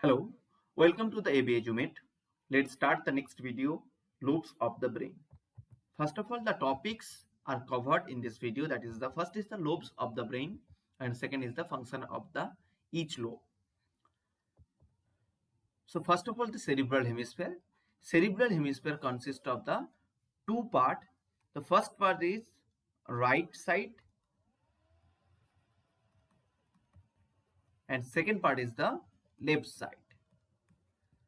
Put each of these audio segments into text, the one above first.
Hello, welcome to the ABA Edumate. Let's start the next video, lobes of the brain. First of all, the topics are covered in this video. That is, the first is the lobes of the brain, and second is the function of the each lobe. So first of all, the cerebral hemisphere. Cerebral hemisphere consists of the two part. The first part is right side, and second part is the left side.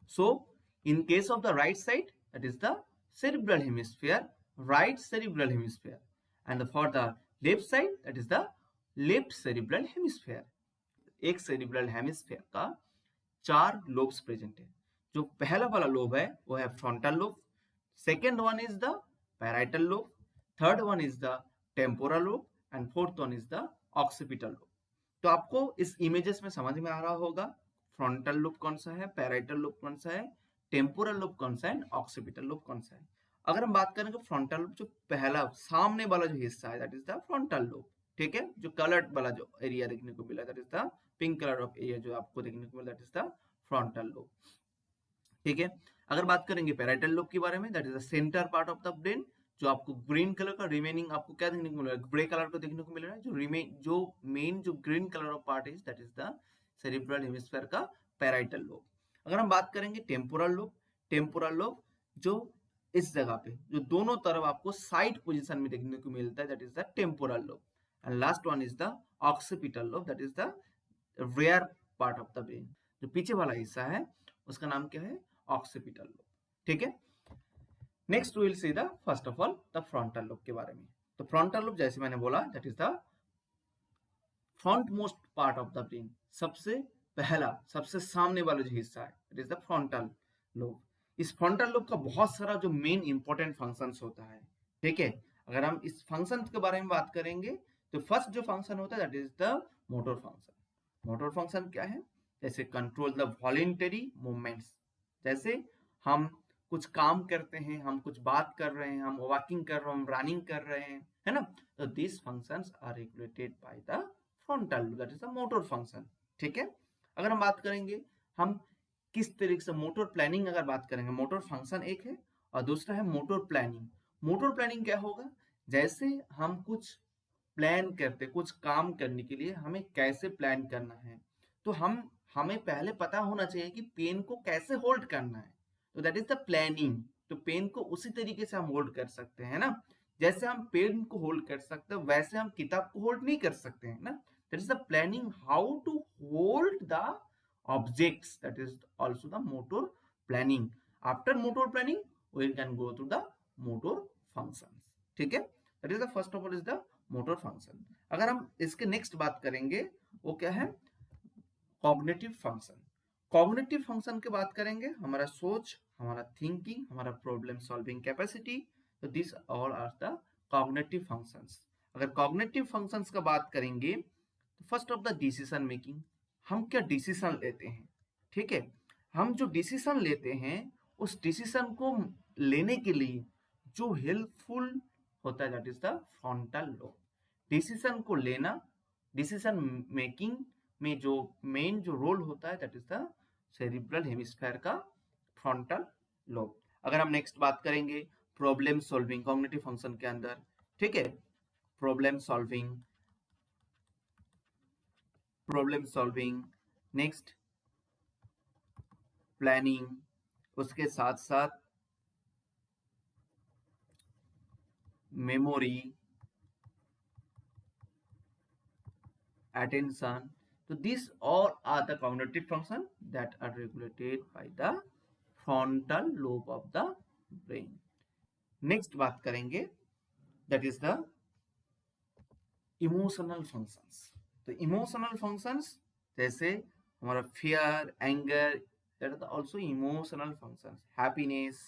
So in case of the right side, that is the cerebral hemisphere, right cerebral hemisphere, and for the left side, that is the left cerebral hemisphere. एक cerebral hemisphere का चार lobes present है. जो पहला वाला lobe है वो है frontal lobe, second one is the parietal lobe, third one is the temporal lobe, and fourth one is the occipital lobe. तो आपको इस इमेजेस में समझ में आ रहा होगा फ्रंटल लोब कौन सा है, पैराइटल लोब कौन सा है, टेम्पोरल लोब कौन सा है, ऑक्सीपिटल लोब कौन सा है. अगर हम बात करेंगे फ्रंटल लोब, जो पहला सामने वाला जो हिस्सा है that is the frontal lobe. ठीक है, जो कलर्ड वाला जो एरिया देखने को मिला that is the pink colour of area जो आपको देखने को मिला that is the frontal lobe. ठीक है, अगर बात करेंगे पैराइटल लोब के बारे में, that is the centre part of the brain. जो आपको ग्रीन कलर का रिमेनिंग आपको क्या देखने को मिल रहा है, ग्रे कलर को देखने को मिल रहा है. जो मेन जो green colour of part is that is the cerebral hemisphere का पैराइटल लोब. अगर हम बात करेंगे टेम्पोरल लोब जो इस जगह पे जो दोनों तरफ आपको साइड पोजीशन में देखने को मिलता है that is the temporal lobe. And last one is the occipital lobe, that is the rear part of the brain. जो पीछे वाला हिस्सा है उसका नाम क्या है, ऑक्सीपिटल लोब. ठीक है, next will see the first of all the frontal lobe के बारे में. तो फ्रंटल लोब जैसे मैंने बोला that is the front most part of the brain. सबसे पहला सबसे सामने वाला जो हिस्सा है it is the frontal lobe. इस फ्रंटल लोब का बहुत सारा जो मेन इंपॉर्टेंट फंक्शंस होता है. ठीक है, अगर हम इस फंक्शन के बारे में बात करेंगे तो फर्स्ट जो फंक्शन होता है that is the motor function. Motor function क्या है, जैसे कंट्रोल द वॉलेंटरी मूवमेंट्स. जैसे हम कुछ काम करते हैं, हम कुछ बात कर रहे हैं, हम वॉकिंग कर रहे हैं, हम रनिंग कर रहे हैं, है ना. तो this functions are regulated by the frontal, that is the motor function. ठीक है, अगर हम बात करेंगे हम किस तरीके से मोटर प्लानिंग अगर बात करेंगे, मोटर फंक्शन एक है और दूसरा है मोटर प्लानिंग. मोटर प्लानिंग क्या होगा, जैसे हम कुछ प्लान करते, कुछ काम करने के लिए हमें कैसे प्लान करना है, तो हमें पहले पता होना चाहिए कि पेन को कैसे होल्ड करना है. तो दैट इज द प्लानिंग. तो पेन को उसी तरीके से हम होल्ड कर सकते हैं ना. जैसे हम पेन को होल्ड कर सकते हैं वैसे हम किताब को होल्ड नहीं कर सकते हैं ना. That is the planning how to hold the objects. That is also the motor planning. After motor planning, we can go to the motor functions. ठीक है, that is the first of all is the motor function. अगर हम इसके next बात करेंगे वो क्या है, cognitive function. cognitive function के बात करेंगे हमारा सोच, हमारा thinking, हमारा problem solving capacity. तो these all are the cognitive functions. अगर cognitive functions का बात करेंगे first of the decision making. हम क्या डिसीजन लेते हैं. ठीक है, हम जो डिसीजन लेते हैं उस डिसीजन को लेने के लिए जो हेल्पफुल होता है that is the frontal lobe. Decision को लेना, डिसीजन मेकिंग में जो मेन जो रोल होता है that is the cerebral hemisphere का फ्रंटल लोब. अगर हम नेक्स्ट बात करेंगे प्रॉब्लम सॉल्विंग कॉग्निटिव फंक्शन के अंदर. ठीक है, प्रॉब्लम सॉल्विंग, नेक्स्ट प्लानिंग, उसके साथ साथ memory, attention. So these all are the cognitive function that are regulated by the frontal lobe of the brain. Next बात करेंगे that is the emotional functions. तो इमोशनल फंक्शंस जैसे हमारा fear, anger, that are also emotional functions, happiness.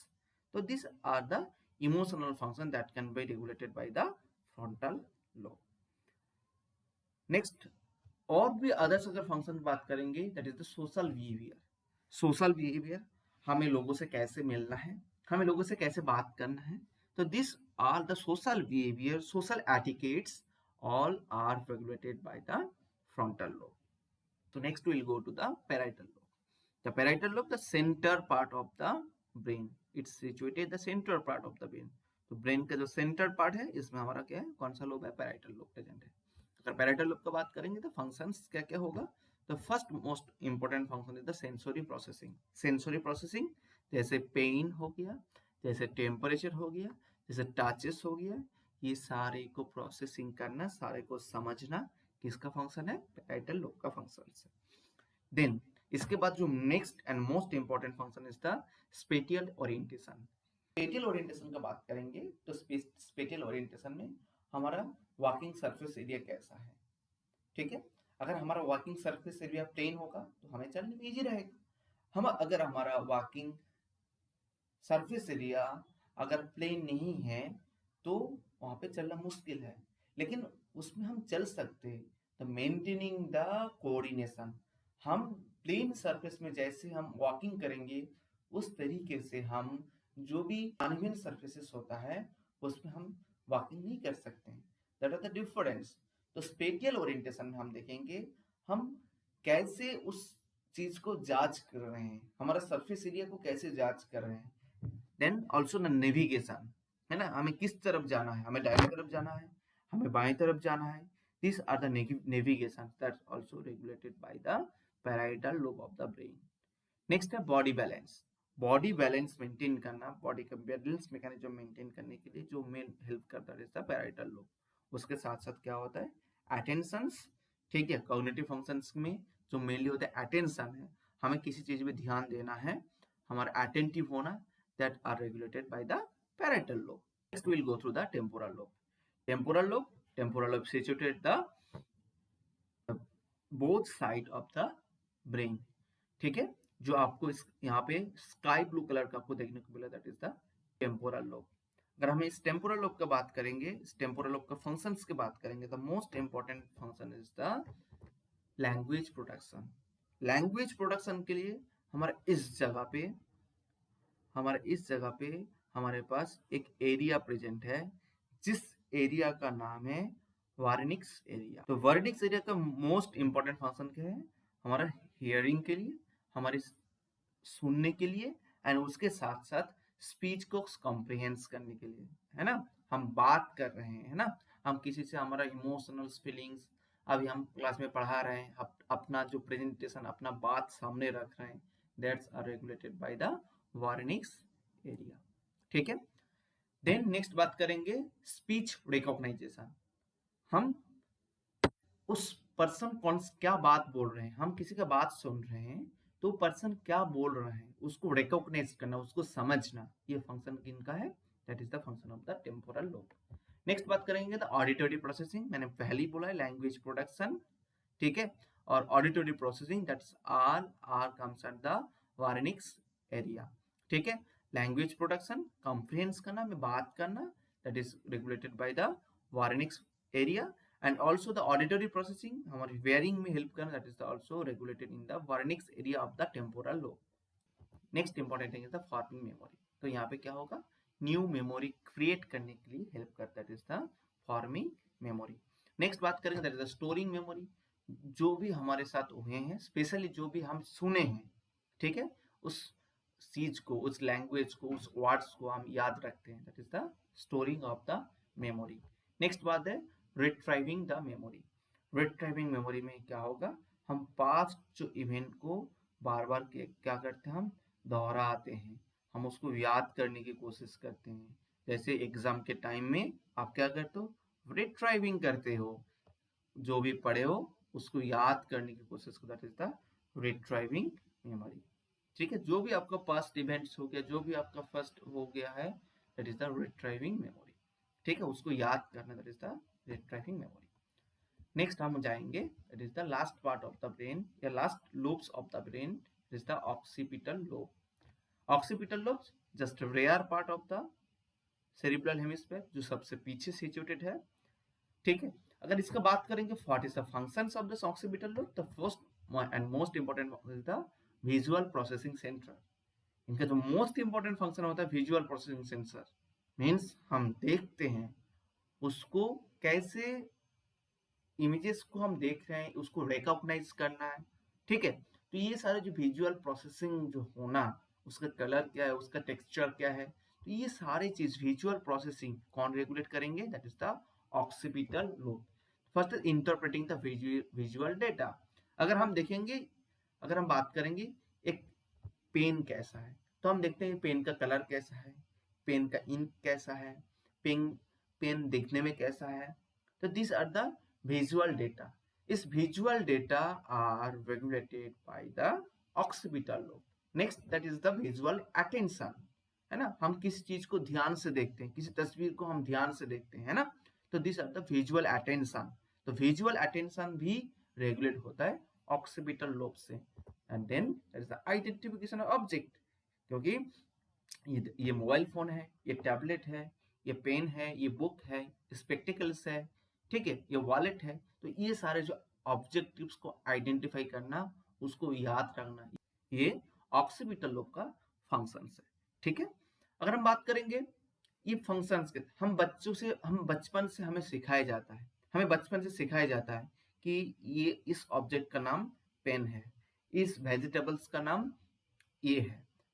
तो this are the emotional function that can be regulated by the frontal lobe. Next और भी others अगर function बात करेंगे that is the social behaviour. Social behaviour, हमें लोगों से कैसे मिलना है, हमें लोगों से कैसे बात करना है. तो this are the social behaviour, social etiquettes all are regulated by the frontal lobe. So next we'll go to the parietal lobe. The parietal lobe, the center part of the brain. It's situated the center part of the brain. तो brain का जो centre part है इसमें हमारा क्या है, कौन सा लोब है, पैराइटल लोब प्रेजेंट है. अगर पैराइटल लोब की बात करेंगे तो फंक्शंस क्या क्या होगा. तो first most important function is the sensory processing. Sensory processing जैसे पेन हो गया, जैसे टेम्परेचर हो गया, जैसे टचेस हो गया, ये सारे को प्रोसेसिंग करना, सारे को समझना किसका फंक्शन है, पैराइटल लोब का फंक्शन है. देन इसके बाद जो next and most important function is the spatial orientation. Spatial orientation का बात करेंगे तो स्पेटियल ओरिएंटेशन में हमारा वॉकिंग सरफेस एरिया कैसा है. ठीक है, अगर हमारा वॉकिंग सरफेस एरिया प्लेन होगा तो हमें चलने में इजी रहेगा. हम अगर हमारा वॉकिंग सरफेस एरिया अगर प्लेन नहीं है तो वहां पे चलना मुश्किल है, लेकिन उसमें हम चल सकते हैं. तो मेंटेनिंग द कोऑर्डिनेशन, हम प्लेन सरफेस में जैसे हम वॉकिंग करेंगे उस तरीके से हम जो भी अनइवन सरफेसेस होता है उसमें हम वॉकिंग नहीं कर सकते हैं. That are the difference. तो स्पेटियल ओरिएंटेशन में हम देखेंगे हम कैसे उस चीज को जांच कर रहे हैं, हमारा सरफेस एरिया को कैसे जांच कर रहे हैं. देन ऑल्सो द नेविगेशन, है ना, हमें किस तरफ जाना है, हमें दाहिने तरफ जाना है, हमें बाएं तरफ जाना है. These are the navigation that's also regulated by the parietal lobe of the brain. Next है body balance. Body balance maintain करना, बॉडी का बैलेंस मैकेनिज्म मेंटेन करने के लिए जो मेन हेल्प करता है इसका पैराइटल लोब. उसके साथ साथ क्या होता है, अटेंशंस. ठीक है, कॉग्निटिव फंक्शंस में जो मेनली होता है अटेंशन है, हमें किसी चीज में ध्यान देना है, हमारा अटेंटिव होना, that are regulated by the parietal lobe. Next will go through the temporal lobe. Temporal lobe situated the both side of the brain. ठीक है, जो आपको इस यहाँ पे स्काई ब्लू कलर का आपको देखने को मिला, that is the temporal lobe. अगर हम इस टेम्पोरल लोब का बात करेंगे, इस टेम्पोरल लोब का फंक्शंस की बात करेंगे, the most important function is the language production. Language production के लिए हमारे इस जगह पे हमारे पास एक एरिया प्रेजेंट है जिस एरिया का नाम है वार्निक्स एरिया. तो वार्निक्स एरिया का मोस्ट इंपॉर्टेंट फंक्शन क्या है, हमारा हियरिंग के लिए, हमारे सुनने के लिए, एंड उसके साथ साथ स्पीच को कॉम्प्रिहेंस करने के लिए, है ना. हम बात कर रहे हैं, है ना, हम किसी से हमारा इमोशनल फीलिंग्स अभी हम क्लास में पढ़ा रहे हैं, अपना जो प्रेजेंटेशन, अपना बात सामने रख रहे हैं, that's are regulated by the Wernicke's area. ठीक है. देन नेक्स्ट बात करेंगे स्पीच रिकॉग्नाइजेशन. हम उस पर्सन कौन क्या बात बोल रहे हैं, हम किसी का बात सुन रहे हैं तो पर्सन क्या बोल रहा है उसको रिकॉग्नाइज करना, उसको समझना, ये फंक्शन किनका है, that is the function of the temporal lobe. Next बात करेंगे द ऑडिटरी प्रोसेसिंग. मैंने पहले ही बोला है लैंग्वेज प्रोडक्शन. ठीक है, और auditory processing that's are comes at the Wernicke's area. ठीक है, लैंग्वेज प्रोडक्शन कॉम्प्रिहेंस करना, में बात करना, that is regulated by the Wernicke's area. And also the auditory processing हमारे hearing में help करना, that is also regulated in the Wernicke's area of the temporal lobe. Next important thing is the forming memory. तो यहाँ पे क्या होगा, new memory create करने के लिए हेल्प करता है, that is the forming memory. Next बात करेंगे that is the storing memory. जो भी हमारे साथ हुए हैं, स्पेशली जो भी हम सुने हैं, ठीक है, उस चीज को, उस लैंग्वेज को, उस वर्ड्स को हम याद रखते हैं, that is the storing of the memory. Next बात है retrieving the memory. Retrieving memory में क्या होगा, हम पास्ट जो इवेंट को बार बार क्या करते हैं, हम दोहराते हैं, हम उसको याद करने की कोशिश करते हैं. जैसे एग्जाम के टाइम में आप क्या करते हो, रिट्राइविंग करते हो, जो भी पढ़े हो उसको याद करने की कोशिश करते, that is the retrieving memory. ठीक है, जो भी आपका पास्ट इवेंट्स हो गया, जो भी आपका फर्स्ट हो गया है, that is the retrieving memory. ठीक है, उसको याद करना, that is the retrieving memory. Next हम जाएंगे, it is the last part of the brain या last lobes of the brain, it is the occipital lobe. Occipital lobe just rear part of the cerebral hemisphere, जो सबसे पीछे situated है. ठीक है, अगर इसका बात करेंगे what is the functions of this occipital lobe, the first and most important is the visual processing centre. इनका जो मोस्ट इंपॉर्टेंट फंक्शन होता है विजुअल प्रोसेसिंग सेंसर, मीन्स हम देखते हैं उसको कैसे, इमेजेस को हम देख रहे हैं उसको रिकॉग्नाइज करना है. ठीक है, तो ये सारे जो विजुअल प्रोसेसिंग जो होना, उसका कलर क्या है, उसका टेक्सचर क्या है, तो ये सारी चीज विजुअल प्रोसेसिंग कौन रेगुलेट करेंगे, that is the occipital lobe. First interpreting the visual data. अगर हम देखेंगे, अगर हम बात करेंगे एक पेन कैसा है, तो हम देखते हैं पेन का कलर कैसा है, पेन का इंक कैसा है, पेन पेन दिखने में कैसा है। तो this are the visual data. इस visual data are regulated by the occipital lobe. Next that is the visual attention, है ना, हम किसी चीज को ध्यान से देखते हैं, किसी तस्वीर को हम ध्यान से देखते हैं, है ना, तो this are the visual attention. तो विजुअल अटेंशन भी रेगुलेट होता है ऑक्सीपिटल लोब से। And then that is the identification of object, क्योंकि ये मोबाइल फोन है, ये टैबलेट है, ये पेन है, ये बुक है, स्पेक्टिकल्स है, ठीक है, ये वॉलेट है, तो ये सारे जो ऑब्जेक्टिव्स को आइडेंटिफाई करना, उसको याद रखना, ये ऑक्सीपिटल लोब का फंक्शंस है, ठीक है। अगर हम बात करेंगे ये फंक्शंस के, हम बचपन से हमें सिखाया जाता है, हमें बचपन से सिखाया जाता है कि ये इस ऑब्जेक्ट का नाम पेन है, इस वेजिटेबल्स का नाम ये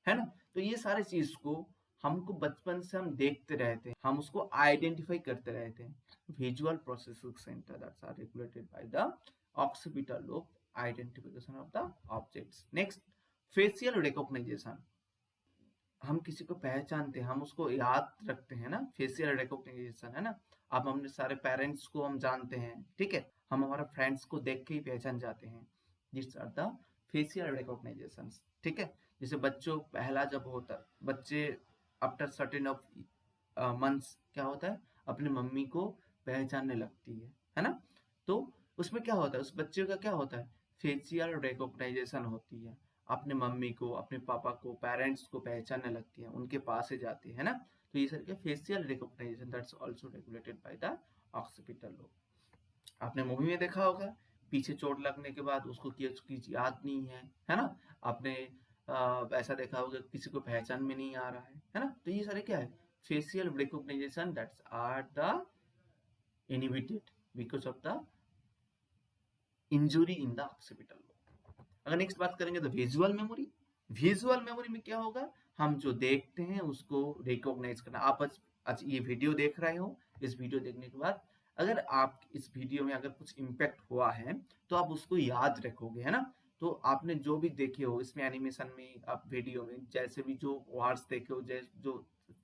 है ना। तो ये सारे चीज को हमको बचपन से हम देखते रहते हैं, हम उसको आइडेंटिफाई करते रहते हैं। Visual processing centre that's are regulated by the occipital lobe, identification of the objects. Next facial recognization, हम किसी को पहचानते हैं, हम उसको याद रखते हैं ना, फेशियल रिकॉग्नाइजेशन, है ना। अब हमने सारे पेरेंट्स को हम जानते हैं, ठीक है, हम हमारे फ्रेंड्स को देख के ही पहचान जाते हैं। This are the facial recognization, ठीक है। जैसे बच्चों पहला जब होता है, बच्चे आफ्टर सर्टेन ऑफ मंथ्स क्या होता है, अपनी मम्मी को पहचानने लगती है ना। तो उसमें क्या होता है, उस बच्चे का क्या होता है, फेशियल रिकॉग्नाइजेशन होती है, अपने मम्मी को, अपने पापा को, पेरेंट्स को पहचानने लगती है, उनके पास से जाती है ना। तो ये sir facial recognization that's also regulated by the occipital lobe. आपने मूवी में देखा होगा, पीछे चोट लगने के बाद उसको कुछ याद नहीं है ना। आपने ऐसा देखा होगा किसी को पहचान में नहीं आ रहा है ना। तो ये सारे क्या है, facial recognization that's are the inhibited because of the injury in the occipital lobe. अगर नेक्स्ट बात करेंगे तो विजुअल मेमोरी। विजुअल मेमोरी में क्या होगा, हम जो देखते हैं उसको रिकॉग्नाइज करना। आप आज ये वीडियो देख रहे हो, इस वीडियो देखने के बाद अगर आप इस वीडियो में अगर कुछ इम्पैक्ट हुआ है तो आप उसको याद रखोगे, है ना। तो आपने जो भी देखे हो इसमें एनिमेशन में, आप वीडियो में जैसे भी जो वर्ड्स देखे हो, जो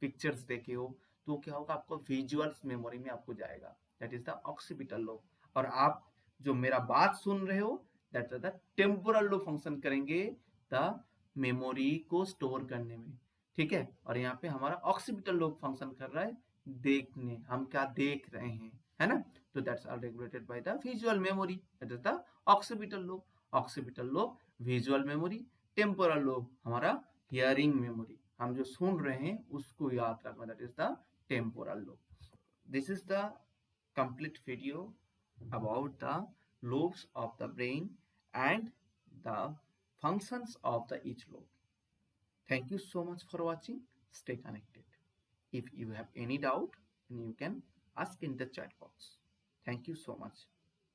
पिक्चर्स देखे हो, तो क्या होगा, आपको विजुअल्स मेमोरी में आपको जाएगा, that is the occipital lobe. और आप जो मेरा बात सुन रहे हो, that is the temporal lobe function करेंगे द मेमोरी को स्टोर करने में, ठीक है। और यहाँ पे हमारा ऑक्सीपिटल लोब फंक्शन कर रहा है देखने, हम क्या देख रहे हैं, है ना। तो that's are regulated by the visual memory, that is the occipital lobe. Occipital lobe visual memory, temporal lobe हमारा हियरिंग मेमोरी, हम जो सुन रहे हैं उसको याद रखना, that is the temporal lobe. This is the complete video about the lobes of the brain and the functions of the each lobe. Thank you so much for watching. Stay connected. If you have any doubt, then you can ask in the chat box. Thank you so much.